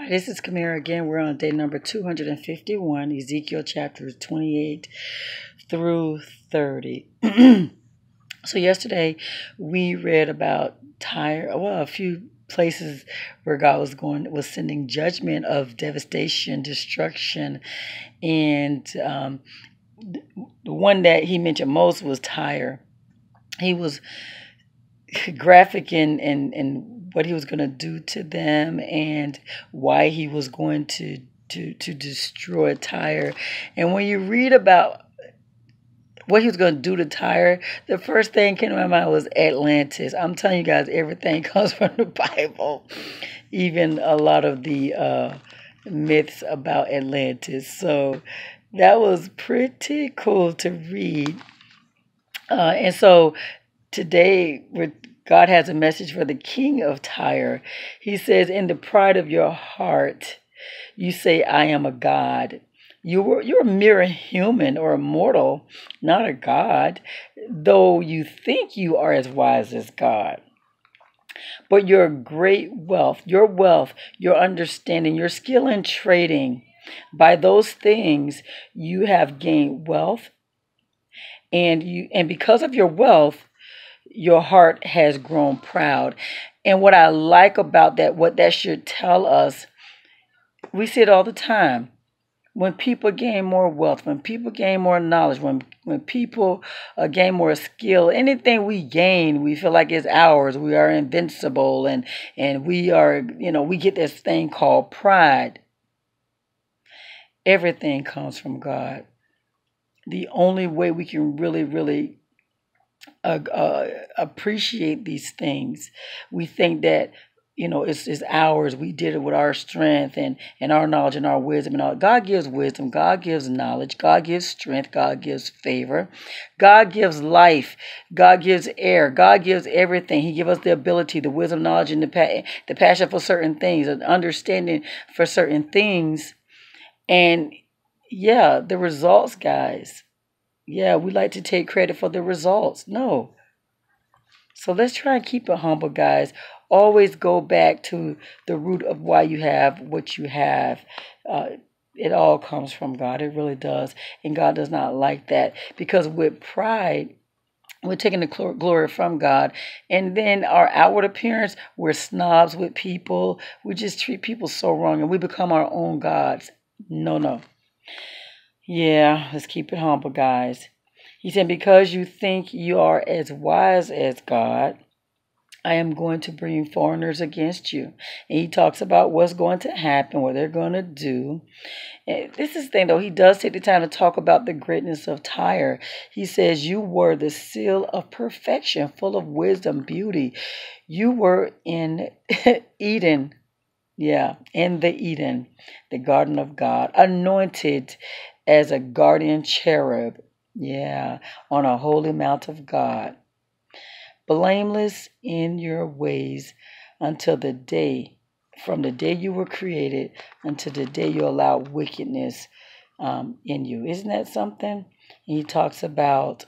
This is Kamera again. We're on day number 251, Ezekiel chapters 28 through 30. So yesterday we read about Tyre, a few places where God was sending judgment of devastation, destruction, and the one that he mentioned most was Tyre. He was graphic in what he was going to do to them and why he was going to destroy Tyre. And when you read about what he was going to do to Tyre, the first thing came to my mind was Atlantis. I'm telling you guys, everything comes from the Bible, even a lot of the myths about Atlantis. So that was pretty cool to read. And so today, God has a message for the king of Tyre. He says, in the pride of your heart, you say, I am a god. You're a mere human or a mortal, not a god, though you think you are as wise as God. But your great wealth, your understanding, your skill in trading, by those things you have gained wealth, and because of your wealth, your heart has grown proud. And what I like about that, what that should tell us, we see it all the time. When people gain more wealth, when people gain more knowledge, when people gain more skill, anything we gain, we feel like it's ours. We are invincible, and we are, we get this thing called pride. Everything comes from God. The only way we can really appreciate these things, we think that it's ours. We did it with our strength and our knowledge and our wisdom and all. God gives wisdom. God gives knowledge. God gives strength. God gives favor. God gives life. God gives air. God gives everything. He gives us the ability, the wisdom, knowledge, and the passion for certain things, an understanding for certain things. And yeah, the results, guys. Yeah, we like to take credit for the results. No. So let's try and keep it humble, guys. Always go back to the root of why you have what you have. It all comes from God. It really does. And God does not like that. Because with pride, we're taking the glory from God. And then our outward appearance, we're snobs with people. We just treat people so wrong. And we become our own gods. No. Yeah, let's keep it humble, guys. He said, because you think you are as wise as God, I am going to bring foreigners against you. And he talks about what's going to happen, what they're going to do. And this is the thing, though. He does take the time to talk about the greatness of Tyre. He says, you were the seal of perfection, full of wisdom, beauty. You were in Eden. Yeah, in the Eden, the garden of God, anointed as a guardian cherub. Yeah, on a holy mount of God. Blameless in your ways until from the day you were created until the day you allowed wickedness in you. Isn't that something? And he talks about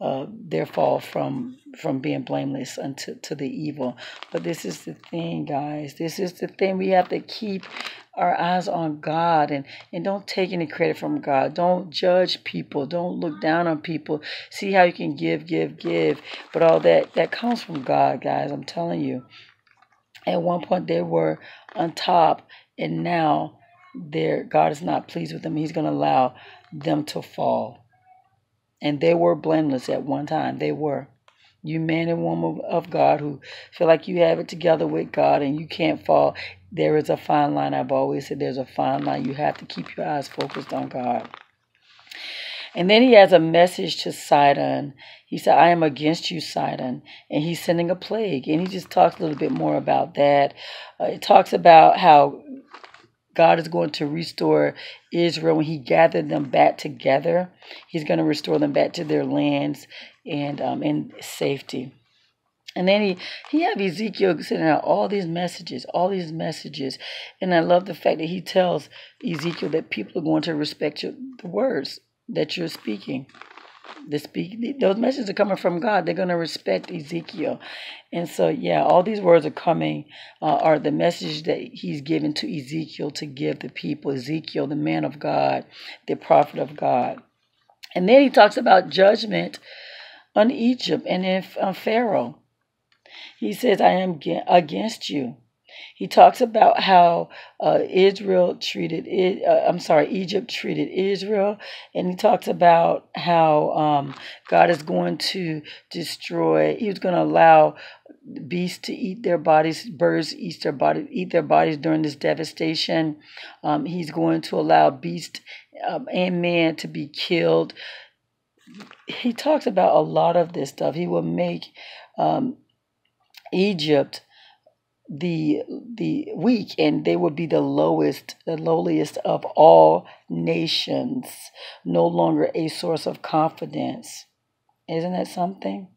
their fall from being blameless to the evil. But this is the thing, guys. This is the thing. We have to keep our eyes on God and don't take any credit from God. Don't judge people. Don't look down on people. See how you can give. But all that comes from God, guys. I'm telling you. At one point they were on top, and now God is not pleased with them. He's going to allow them to fall. And they were blameless at one time. They were. You man and woman of God who feel like you have it together with God and you can't fall. There is a fine line. I've always said there's a fine line. You have to keep your eyes focused on God. And then he has a message to Sidon. He said, I am against you, Sidon. And he's sending a plague. And he just talks a little bit more about that. It talks about how God is going to restore Israel when he gathered them back together. He's going to restore them back to their lands and in safety. And then he have Ezekiel sending out all these messages. And I love the fact that he tells Ezekiel that people are going to respect the words that you're speaking. Those messages are coming from God. They're going to respect Ezekiel. And so, yeah, all these words are coming, are the message that he's given to Ezekiel to give the people. Ezekiel, the man of God, the prophet of God. And then he talks about judgment on Egypt and on Pharaoh. He says, I am against you. He talks about how Egypt treated Israel, and he talks about how God is going to destroy. He was going to allow beasts to eat their bodies, birds eat their bodies during this devastation. He's going to allow beasts and man to be killed. He talks about a lot of this stuff. He will make Egypt the weak, and they will be the lowliest of all nations, no longer a source of confidence. Isn't that something?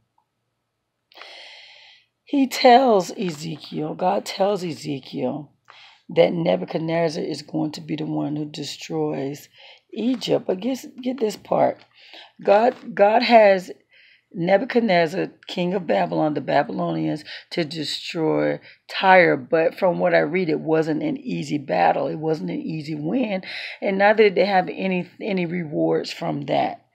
God tells Ezekiel that Nebuchadnezzar is going to be the one who destroys Egypt. But get this part. God has Nebuchadnezzar, king of Babylon, the Babylonians, to destroy Tyre. But from what I read, it wasn't an easy battle. It wasn't an easy win. And neither did they have any rewards from that.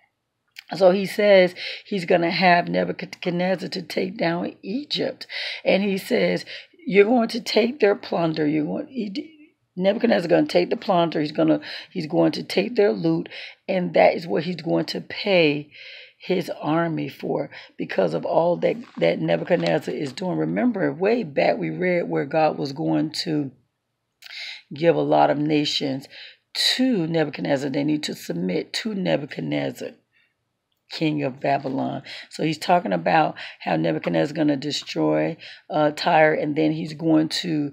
So he says he's going to have Nebuchadnezzar to take down Egypt. And he says, you're going to take their plunder. Nebuchadnezzar is going to take the plunder. He's going to take their loot. And that is what he's going to pay his army for, because of all that Nebuchadnezzar is doing. Remember, way back we read where God was going to give a lot of nations to Nebuchadnezzar. They need to submit to Nebuchadnezzar, king of Babylon. So he's talking about how Nebuchadnezzar is going to destroy Tyre, and then he's going to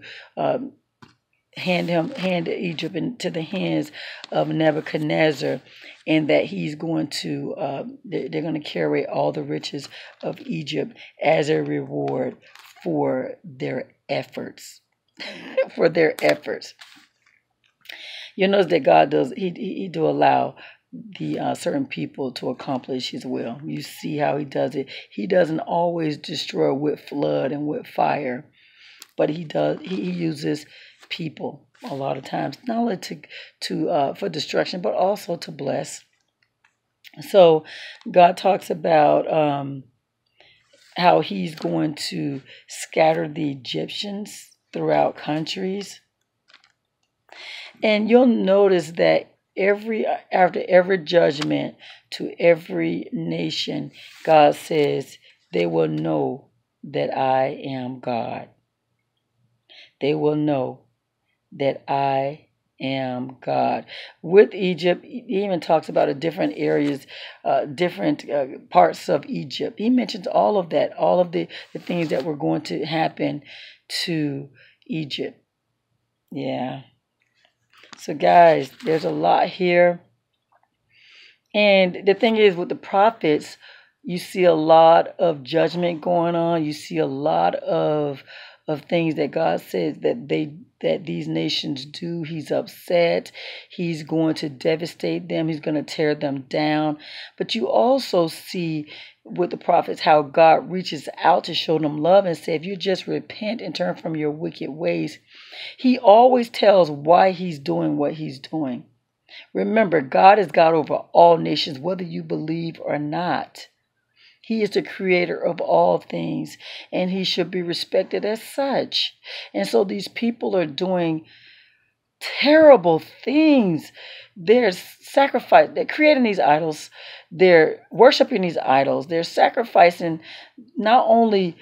hand Egypt into the hands of Nebuchadnezzar, and that he's going to they're going to carry all the riches of Egypt as a reward for their efforts. For their efforts. You notice that God does he do allow the certain people to accomplish his will. You see how he does it. He doesn't always destroy with flood and with fire, but he uses people a lot of times, not only to for destruction, but also to bless. So God talks about how he's going to scatter the Egyptians throughout countries. And you'll notice that after every judgment to every nation, God says they will know that I am God. They will know that I am God. With Egypt, he even talks about the different areas, different parts of Egypt. He mentions all of that, all of the things that were going to happen to Egypt. Yeah. So guys, there's a lot here. And the thing is, with the prophets, you see a lot of judgment going on. You see a lot of things that God says that these nations do. He's upset. He's going to devastate them. He's going to tear them down. But you also see with the prophets how God reaches out to show them love and say, if you just repent and turn from your wicked ways. He always tells why he's doing what he's doing. Remember, God is God over all nations, whether you believe or not. He is the creator of all things, and he should be respected as such. And so these people are doing terrible things. They're creating these idols. They're worshiping these idols. They're sacrificing not only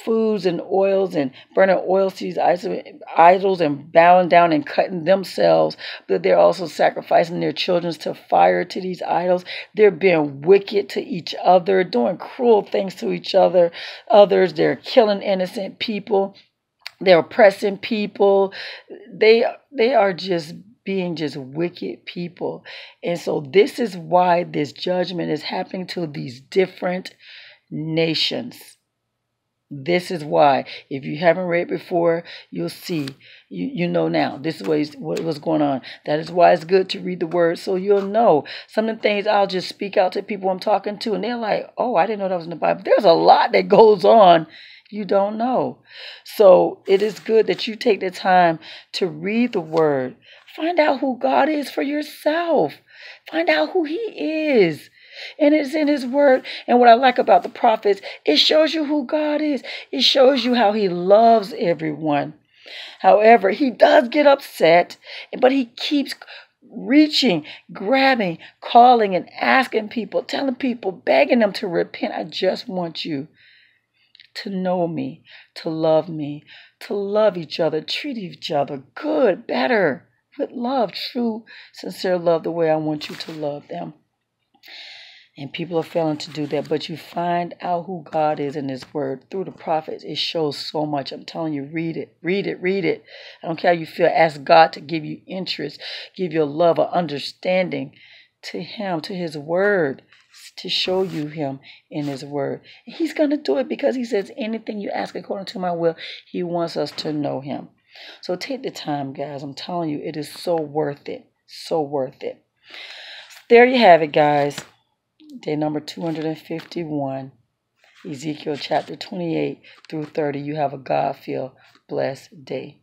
foods and oils and burning oils to these idols and bowing down and cutting themselves, but they're also sacrificing their children to fire to these idols. They're being wicked to each other, doing cruel things to each other. They're killing innocent people. They're oppressing people. They are just being just wicked people. And so this is why this judgment is happening to these different nations. This is why. If you haven't read before, you'll see. You know now. This is what's going on. That is why it's good to read the word, so you'll know. Some of the things I'll just speak out to people I'm talking to, and they're like, oh, I didn't know that was in the Bible. There's a lot that goes on you don't know. So it is good that you take the time to read the word. Find out who God is for yourself. Find out who he is. And it's in his word. And what I like about the prophets, it shows you who God is. It shows you how he loves everyone. However, he does get upset, but he keeps reaching, grabbing, calling, and asking people, telling people, begging them to repent. I just want you to know me, to love each other, treat each other good, better, with love, true, sincere love, the way I want you to love them. And people are failing to do that. But you find out who God is in his word through the prophets. It shows so much. I'm telling you, read it, read it, read it. I don't care how you feel. Ask God to give you interest, give you a love, or understanding to him, to his word, to show you him in his word. And he's going to do it because he says anything you ask according to my will, he wants us to know him. So take the time, guys. I'm telling you, it is so worth it. So worth it. There you have it, guys. Day number 251, Ezekiel chapter 28 through 30. You have a God-filled, blessed day.